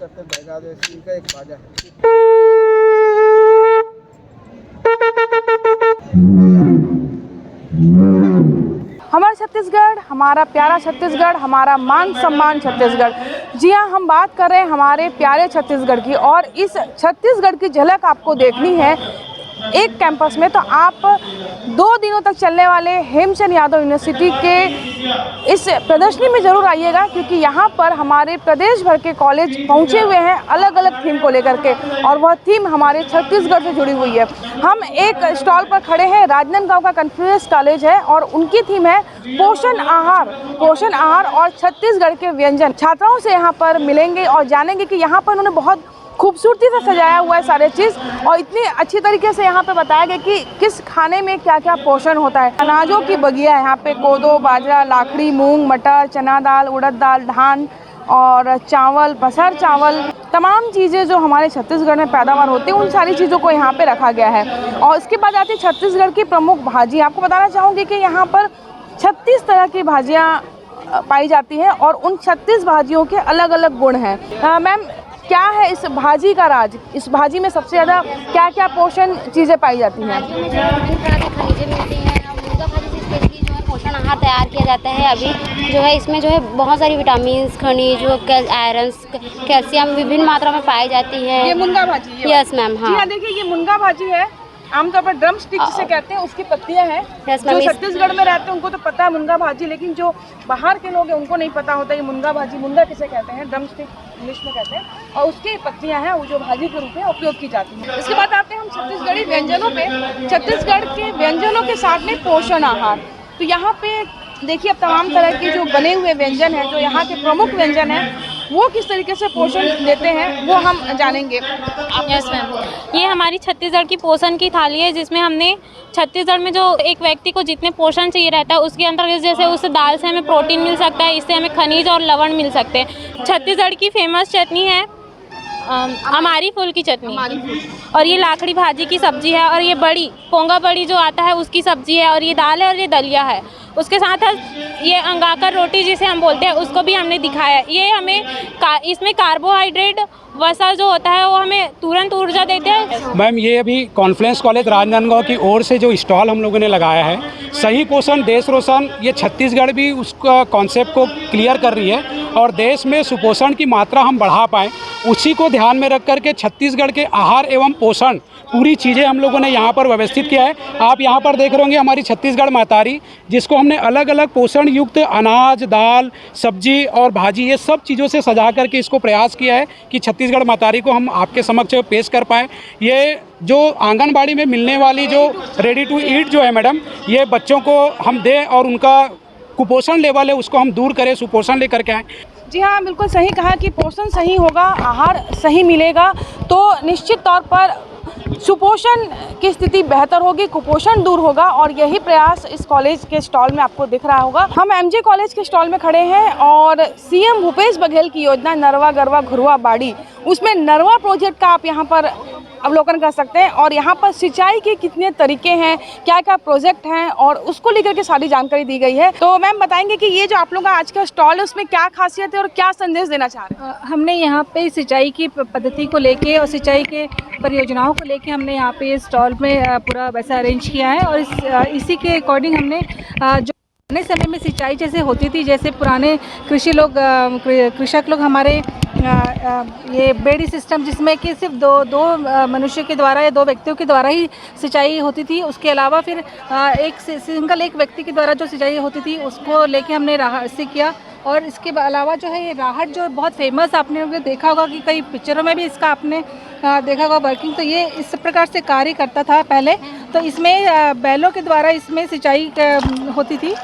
करते बैगा जैसे इनका एक बाजा है। हमारा छत्तीसगढ़, हमारा प्यारा छत्तीसगढ़, हमारा मान सम्मान छत्तीसगढ़। जी हाँ, हम बात कर रहे हैं हमारे प्यारे छत्तीसगढ़ की, और इस छत्तीसगढ़ की झलक आपको देखनी है एक कैंपस में, तो आप 2 दिनों तक चलने वाले हेमचंद यादव यूनिवर्सिटी के इस प्रदर्शनी में ज़रूर आइएगा, क्योंकि यहाँ पर हमारे प्रदेश भर के कॉलेज पहुँचे हुए हैं अलग अलग थीम को लेकर के, और वह थीम हमारे छत्तीसगढ़ से जुड़ी हुई है। हम एक स्टॉल पर खड़े हैं, राजनांदगांव का कन्फ्यूज कॉलेज है, और उनकी थीम है पोषण आहार और छत्तीसगढ़ के व्यंजन। छात्राओं से यहाँ पर मिलेंगे और जानेंगे कि यहाँ पर उन्होंने बहुत खूबसूरती से सजाया हुआ है सारे चीज़, और इतनी अच्छी तरीके से यहाँ पे बताया गया कि किस खाने में क्या क्या पोषण होता है। अनाजों की बगिया है यहाँ पे, कोदो, बाजरा, लाखड़ी, मूंग, मटर, चना दाल, उड़द दाल, धान और चावल, बसर चावल, तमाम चीज़ें जो हमारे छत्तीसगढ़ में पैदावार होती हैं उन सारी चीज़ों को यहाँ पे रखा गया है। और इसके बाद आती है छत्तीसगढ़ की प्रमुख भाजी। आपको बताना चाहूँगी कि यहाँ पर 36 तरह की भाजियाँ पाई जाती हैं, और उन 36 भाजियों के अलग अलग गुण हैं। मैम, क्या है इस भाजी का राज? इस भाजी में सबसे ज़्यादा क्या क्या पोषण चीज़ें पाई जाती हैं? भाजियों में जो विभिन्न तरह की खनिजें मिलती हैं, और मुर्गा भाजी से स्पेशली जो है पोषण आहार तैयार किया जाता है। अभी जो है इसमें जो है बहुत सारी विटामिन, खनिज, आयरन, कैल्शियम विभिन्न मात्रा में पाई जाती है। ये मुनगा भाजी है? यस मैम, हाँ। जी हाँ, देखिए ये मुनगा भाजी है, आमतौर पर ड्रम स्टिक जिसे कहते हैं उसकी पत्तियां हैं। जो छत्तीसगढ़ में रहते हैं उनको तो पता है मुनगा भाजी, लेकिन जो बाहर के लोग हैं उनको नहीं पता होता ये मुनगा भाजी, मुनगा किसे कहते हैं, ड्रम स्टिक इंग्लिश में कहते हैं, और उसकी पत्तियां हैं वो जो भाजी के रूप में उपयोग की जाती हैं। इसके बाद आते हैं हम छत्तीसगढ़ी व्यंजनों पे। छत्तीसगढ़ के व्यंजनों के साथ में पोषण आहार, तो यहाँ पे देखिए अब तमाम तरह के जो बने हुए व्यंजन हैं, जो यहाँ के प्रमुख व्यंजन हैं, वो किस तरीके से पोषण देते हैं वो हम जानेंगे। यस मैम, ये हमारी छत्तीसगढ़ की पोषण की थाली है, जिसमें हमने छत्तीसगढ़ में जो एक व्यक्ति को जितने पोषण चाहिए रहता है उसके अंतर्गत, जैसे उस दाल से हमें प्रोटीन मिल सकता है, इससे हमें खनिज और लवण मिल सकते हैं। छत्तीसगढ़ की फेमस चटनी है हमारी फूल की चटनी, और ये लाखड़ी भाजी की सब्जी है, और ये बड़ी पोंगा बड़ी जो आता है उसकी सब्जी है, और ये दाल है, और ये दलिया है। उसके साथ ये अंगाकर रोटी जिसे हम बोलते हैं उसको भी हमने दिखाया है। ये हमें इसमें कार्बोहाइड्रेट वसा जो होता है वो हमें तुरंत ऊर्जा देते हैं। मैम, ये अभी कॉन्फ्रेंस कॉलेज राजनांदगांव की ओर से जो स्टॉल हम लोगों ने लगाया है, सही पोषण देश रोशन, ये छत्तीसगढ़ भी उसका कॉन्सेप्ट को क्लियर कर रही है, और देश में सुपोषण की मात्रा हम बढ़ा पाएँ उसी को ध्यान में रख करके छत्तीसगढ़ के आहार एवं पोषण पूरी चीज़ें हम लोगों ने यहाँ पर व्यवस्थित किया है। आप यहाँ पर देख रहे होंगे हमारी छत्तीसगढ़ मातारी, जिसको हमने अलग अलग पोषण युक्त अनाज, दाल, सब्जी और भाजी ये सब चीज़ों से सजा करके इसको प्रयास किया है कि छत्तीसगढ़ मातारी को हम आपके समक्ष पेश कर पाएँ। ये जो आंगनबाड़ी में मिलने वाली जो रेडी टू ईट जो है मैडम, ये बच्चों को हम दें और उनका कुपोषण लेवल है उसको हम दूर करें, सुपोषण लेकर के आएँ। जी हाँ, बिल्कुल सही कहा कि पोषण सही होगा, आहार सही मिलेगा तो निश्चित तौर पर सुपोषण की स्थिति बेहतर होगी, कुपोषण दूर होगा, और यही प्रयास इस कॉलेज के स्टॉल में आपको दिख रहा होगा। हम एमजे कॉलेज के स्टॉल में खड़े हैं, और सीएम भूपेश बघेल की योजना नरवा गरवा घुरवा बाड़ी, उसमें नरवा प्रोजेक्ट का आप यहाँ पर अवलोकन कर सकते हैं, और यहाँ पर सिंचाई के कितने तरीके हैं, क्या क्या प्रोजेक्ट हैं, और उसको लेकर के सारी जानकारी दी गई है। तो मैम बताएंगे कि ये जो आप लोगों का आज का स्टॉल है उसमें क्या खासियत है और क्या संदेश देना चाह रहे हैं? हमने यहाँ पे सिंचाई की पद्धति को लेके और सिंचाई के परियोजनाओं को लेके हमने यहाँ पे स्टॉल में पूरा वैसा अरेंज किया है, और इसी के अकॉर्डिंग हमने जो पुराने समय में सिंचाई जैसे होती थी, जैसे पुराने कृषक लोग हमारे ये बेड़ी सिस्टम, जिसमें कि सिर्फ दो मनुष्य के द्वारा या 2 व्यक्तियों के द्वारा ही सिंचाई होती थी, उसके अलावा फिर एक व्यक्ति के द्वारा जो सिंचाई होती थी उसको लेके हमने राहत से किया। और इसके अलावा जो है ये राहत जो बहुत फेमस, आपने देखा होगा कि कई पिक्चरों में भी इसका आपने देखा होगा वर्किंग, तो ये इस प्रकार से कार्य करता था पहले। तो इसमें बैलों के द्वारा इसमें सिंचाई होती थी।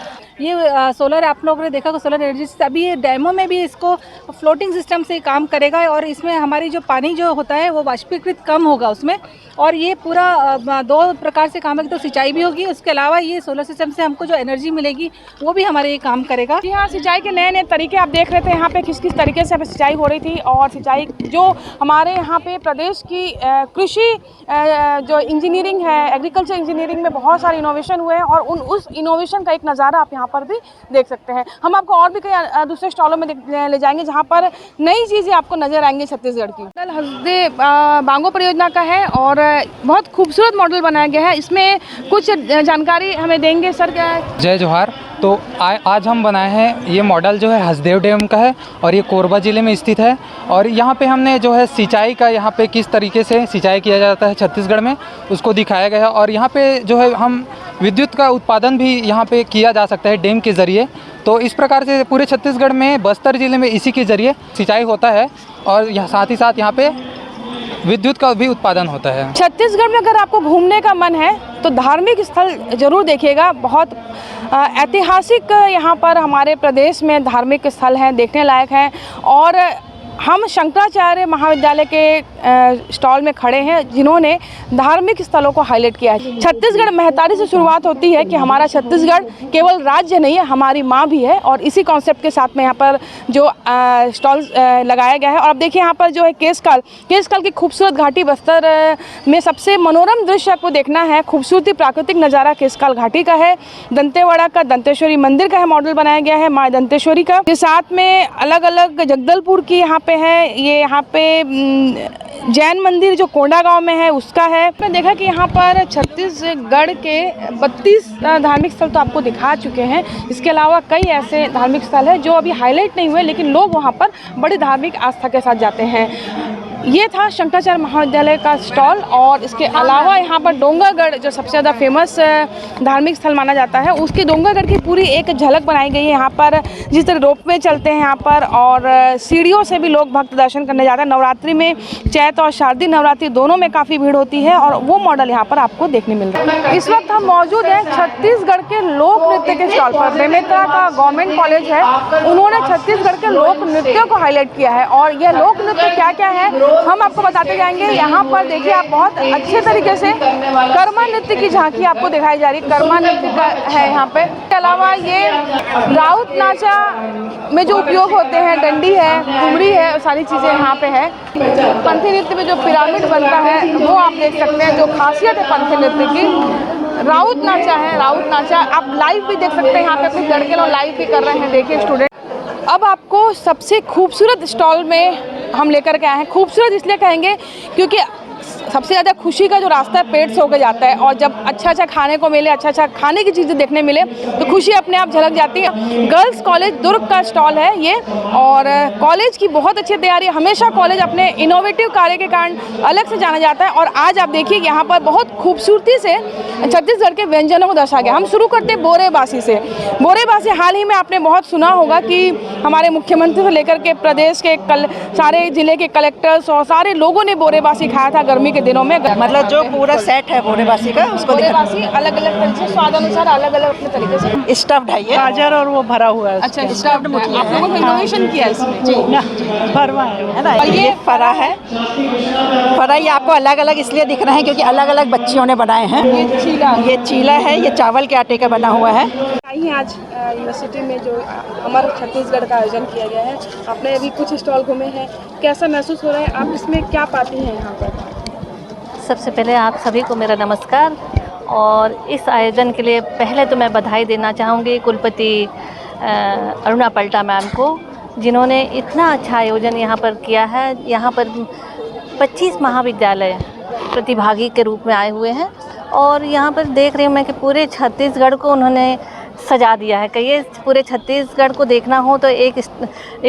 ये सोलर, आप लोगों ने देखा होगा सोलर एनर्जी से, अभी ये डैमों में भी इसको फ्लोटिंग सिस्टम से काम करेगा, और इसमें हमारी जो पानी जो होता है वो वाष्पीकृत कम होगा उसमें, और ये पूरा 2 प्रकार से काम है, तो सिंचाई भी होगी, उसके अलावा ये सोलर सिस्टम से हमको जो एनर्जी मिलेगी वो भी हमारे ये काम करेगा। जी हाँ, सिंचाई के नए नए तरीके आप देख रहे थे यहाँ पे, किस किस तरीके से सिंचाई हो रही थी, और सिंचाई जो हमारे यहाँ पे प्रदेश की कृषि जो इंजीनियरिंग है, एग्रीकल्चर इंजीनियरिंग में बहुत सारे इनोवेशन हुए हैं, और उस इनोवेशन का एक नज़ारा आप यहाँ यहाँ पर भी देख सकते हैं। हम आपको और भी कई दूसरे स्टॉलों में ले जाएंगे जहाँ पर नई चीज़ें आपको नज़र आएंगी छत्तीसगढ़ की। मॉडल हसदे बांगो परियोजना का है और बहुत खूबसूरत मॉडल बनाया गया है। इसमें कुछ जानकारी हमें देंगे सर? क्या है? जय जोहार। तो आज हम बनाए हैं ये मॉडल जो है हसदेव डैम का है और ये कोरबा ज़िले में स्थित है। और यहाँ पे हमने जो है सिंचाई का, यहाँ पे किस तरीके से सिंचाई किया जाता है छत्तीसगढ़ में, उसको दिखाया गया है। और यहाँ पे जो है हम विद्युत का उत्पादन भी यहाँ पे किया जा सकता है डैम के ज़रिए। तो इस प्रकार से पूरे छत्तीसगढ़ में बस्तर ज़िले में इसी के ज़रिए सिंचाई होता है और साथ ही साथ यहाँ पे विद्युत का भी उत्पादन होता है। छत्तीसगढ़ में अगर आपको घूमने का मन है तो धार्मिक स्थल जरूर देखिएगा। बहुत ऐतिहासिक यहाँ पर हमारे प्रदेश में धार्मिक स्थल हैं, देखने लायक हैं। और हम शंकराचार्य महाविद्यालय के स्टॉल में खड़े हैं जिन्होंने धार्मिक स्थलों को हाईलाइट किया है। छत्तीसगढ़ महतारी से शुरुआत होती है कि हमारा छत्तीसगढ़ केवल राज्य नहीं है, हमारी माँ भी है। और इसी कॉन्सेप्ट के साथ में यहाँ पर जो स्टॉल लगाया गया है। और अब देखिए यहाँ पर जो है केसकाल की खूबसूरत घाटी, बस्तर में सबसे मनोरम दृश्य आपको देखना है। खूबसूरती, प्राकृतिक नज़ारा केसकाल घाटी का है। दंतेवाड़ा का दंतेश्वरी मंदिर का है मॉडल बनाया गया है, माँ दंतेश्वरी का। के साथ में अलग अलग जगदलपुर की यहाँ पे है, ये यहाँ पे जैन मंदिर जो कोंडागांव में है उसका है। मैंने देखा कि यहाँ पर छत्तीसगढ़ के 32 धार्मिक स्थल तो आपको दिखा चुके हैं। इसके अलावा कई ऐसे धार्मिक स्थल हैं जो अभी हाईलाइट नहीं हुए, लेकिन लोग वहाँ पर बड़ी धार्मिक आस्था के साथ जाते हैं। ये था शंकराचार्य महाविद्यालय का स्टॉल। और इसके अलावा यहाँ पर डोंगरगढ़ जो सबसे ज़्यादा फेमस धार्मिक स्थल माना जाता है, उसकी डोंगरगढ़ की पूरी एक झलक बनाई गई है। यहाँ पर जिस तरह रोपवे चलते हैं यहाँ पर, और सीढ़ियों से भी लोग भक्त दर्शन करने जाते हैं। नवरात्रि में, चैत और शारदीय नवरात्रि दोनों में काफ़ी भीड़ होती है और वो मॉडल यहाँ पर आपको देखने मिल रहा है। इस वक्त हम मौजूद हैं छत्तीसगढ़ के लोक नृत्य के स्टॉल पर। बेमेतरा का गवर्नमेंट कॉलेज है, उन्होंने छत्तीसगढ़ के लोक नृत्यों को हाईलाइट किया है। और यह लोक नृत्य क्या क्या है हम आपको बताते जाएंगे। यहाँ पर देखिए आप बहुत अच्छे तरीके से कर्मा नृत्य की झांकी आपको दिखाई जा रही है। कर्मा नृत्य का है यहाँ पे। इसके अलावा ये राउत नाचा में जो उपयोग होते हैं, डंडी है, घुमड़ी है, सारी चीज़ें यहाँ पे है। पंथी नृत्य में जो पिरामिड बनता है वो आप देख सकते हैं, जो खासियत है पंथी नृत्य की। राउत नाचा है, राउत नाचा आप लाइव भी देख सकते हैं। यहाँ पे अपने लड़के लोग लाइव भी कर रहे हैं, देखिए स्टूडेंट। अब आपको सबसे खूबसूरत स्टॉल में हम लेकर के आए हैं। खूबसूरत इसलिए कहेंगे क्योंकि सबसे ज़्यादा खुशी का जो रास्ता है पेट से होकर जाता है। और जब अच्छा अच्छा खाने को मिले, अच्छा अच्छा खाने की चीज़ें देखने मिले तो खुशी अपने आप झलक जाती है। गर्ल्स कॉलेज दुर्ग का स्टॉल है ये। और कॉलेज की बहुत अच्छी तैयारी। हमेशा कॉलेज अपने इनोवेटिव कार्य के कारण अलग से जाना जाता है। और आज आप देखिए यहाँ पर बहुत खूबसूरती से छत्तीसगढ़ के व्यंजनों को दर्शाया गया। हम शुरू करते हैं बोरेबासी से। बोरेबासी हाल ही में आपने बहुत सुना होगा कि हमारे मुख्यमंत्री से लेकर के प्रदेश के सारे जिले के कलेक्टर्स और सारे लोगों ने बोरेबासी खाया था गर्मी के दिनों में। मतलब जो पूरा सेट है बोरेबासी का, उसको बोरेबासी अलग अलग तरीके से, स्वाद अनुसार अलग अलग अपने तरीके से स्टफ्ड है ये, गाजर और वो भरा हुआ है। अच्छा, स्टफ्ड मुठिया आप लोगों ने इनोवेशन किया इसमें जी, भरवा है ना। ये फरा है। फरा ये आपको अलग अलग इसलिए दिख रहे हैं क्योंकि अलग अलग बच्चियों ने बनाए हैं। ये चीला है, ये चावल के आटे का बना हुआ है। आज यूनिवर्सिटी में जो हमारे छत्तीसगढ़ का आयोजन किया गया है, आपने अभी कुछ स्टॉल घूमे हैं, कैसा महसूस हो रहा है? आप इसमें क्या पाती हैं यहाँ पर? सबसे पहले आप सभी को मेरा नमस्कार। और इस आयोजन के लिए पहले तो मैं बधाई देना चाहूँगी कुलपति अरुणा पल्टा मैम को, जिन्होंने इतना अच्छा आयोजन यहाँ पर किया है। यहाँ पर 25 महाविद्यालय प्रतिभागी के रूप में आए हुए हैं और यहाँ पर देख रही हूँ मैं कि पूरे छत्तीसगढ़ को उन्होंने सजा दिया है। कहिए पूरे छत्तीसगढ़ को देखना हो तो एक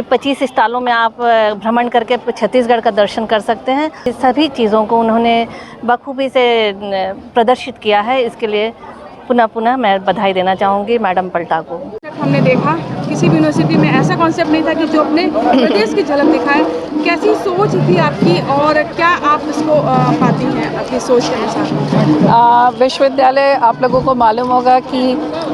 25 स्टॉलों में आप भ्रमण करके छत्तीसगढ़ का दर्शन कर सकते हैं। इस सभी चीज़ों को उन्होंने बखूबी से प्रदर्शित किया है। इसके लिए पुनः पुनः मैं बधाई देना चाहूँगी मैडम पल्टा को। हमने देखा किसी भी यूनिवर्सिटी में ऐसा कॉन्सेप्ट नहीं था कि जो अपने प्रदेश की झलक दिखाए। कैसी सोच थी आपकी और क्या आप इसको पाती हैं आपकी सोच के अनुसार? विश्वविद्यालय आप लोगों को मालूम होगा कि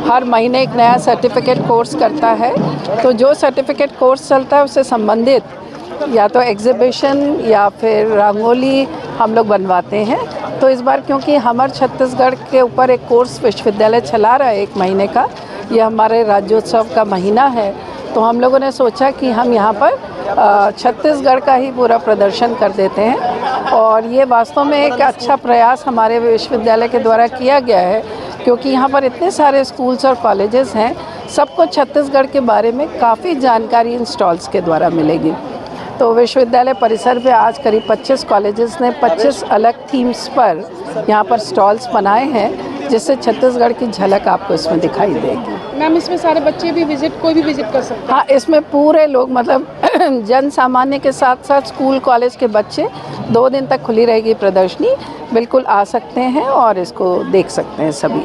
हर महीने एक नया सर्टिफिकेट कोर्स करता है। तो जो सर्टिफिकेट कोर्स चलता है उससे संबंधित या तो एग्जीबिशन या फिर रंगोली हम लोग बनवाते हैं। तो इस बार क्योंकि हमारे छत्तीसगढ़ के ऊपर एक कोर्स विश्वविद्यालय चला रहा है 1 महीने का, यह हमारे राज्योत्सव का महीना है, तो हम लोगों ने सोचा कि हम यहाँ पर छत्तीसगढ़ का ही पूरा प्रदर्शन कर देते हैं। और ये वास्तव में एक अच्छा प्रयास हमारे विश्वविद्यालय के द्वारा किया गया है क्योंकि यहाँ पर इतने सारे स्कूल्स और कॉलेजेस हैं सबको छत्तीसगढ़ के बारे में काफ़ी जानकारी इन स्टॉल्स के द्वारा मिलेगी। तो विश्वविद्यालय परिसर में आज करीब 25 कॉलेजेस ने 25 अलग थीम्स पर यहाँ पर स्टॉल्स बनाए हैं, जिससे छत्तीसगढ़ की झलक आपको इसमें दिखाई देगी। मैम, इसमें सारे बच्चे भी कोई भी विजिट कर सकते हैं? हाँ, इसमें पूरे लोग मतलब जन सामान्य के साथ साथ स्कूल कॉलेज के बच्चे 2 दिन तक खुली रहेगी प्रदर्शनी, बिल्कुल आ सकते हैं और इसको देख सकते हैं सभी।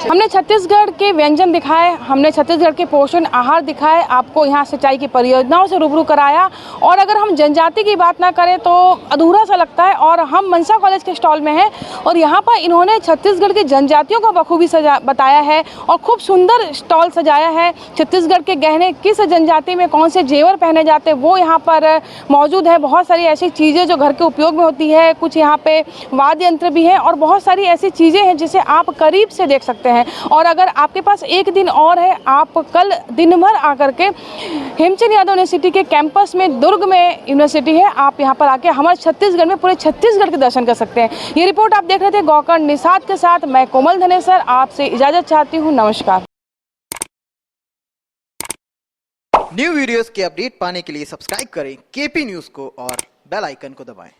हमने छत्तीसगढ़ के व्यंजन दिखाए, हमने छत्तीसगढ़ के पोषण आहार दिखाए, आपको यहाँ सिंचाई की परियोजनाओं से रूबरू कराया। और अगर हम जनजाति की बात ना करें तो अधूरा सा लगता है। और हम मनसा कॉलेज के स्टॉल में हैं और यहाँ पर इन्होंने छत्तीसगढ़ की जनजातियों को बखूबी बताया है और खूब सुंदर स्टॉल सजाया है। छत्तीसगढ़ के गहने किस जनजाति में कौन से जेवर पहने जाते हैं वो यहाँ पर मौजूद है। बहुत सारी ऐसी चीज़ें जो घर के उपयोग में होती है, कुछ यहाँ पे वाद्य यंत्र भी हैं और बहुत सारी ऐसी चीज़ें हैं जिसे आप करीब से देख सकते हैं। और अगर आपके पास एक दिन और है, आप कल दिन भर आकर के हेमचंद यादव यूनिवर्सिटी के कैंपस में, दुर्ग में यूनिवर्सिटी है, आप यहाँ पर आके हमारे छत्तीसगढ़ में पूरे छत्तीसगढ़ के दर्शन कर सकते हैं। ये रिपोर्ट आप देख रहे थे गौकर्ण निषाद के साथ। मैं कोमल धनेसर आपसे इजाज़त चाहती हूँ। नमस्कार। न्यू वीडियोस के अपडेट पाने के लिए सब्सक्राइब करें केपी न्यूज़ को और बेल आइकन को दबाएं।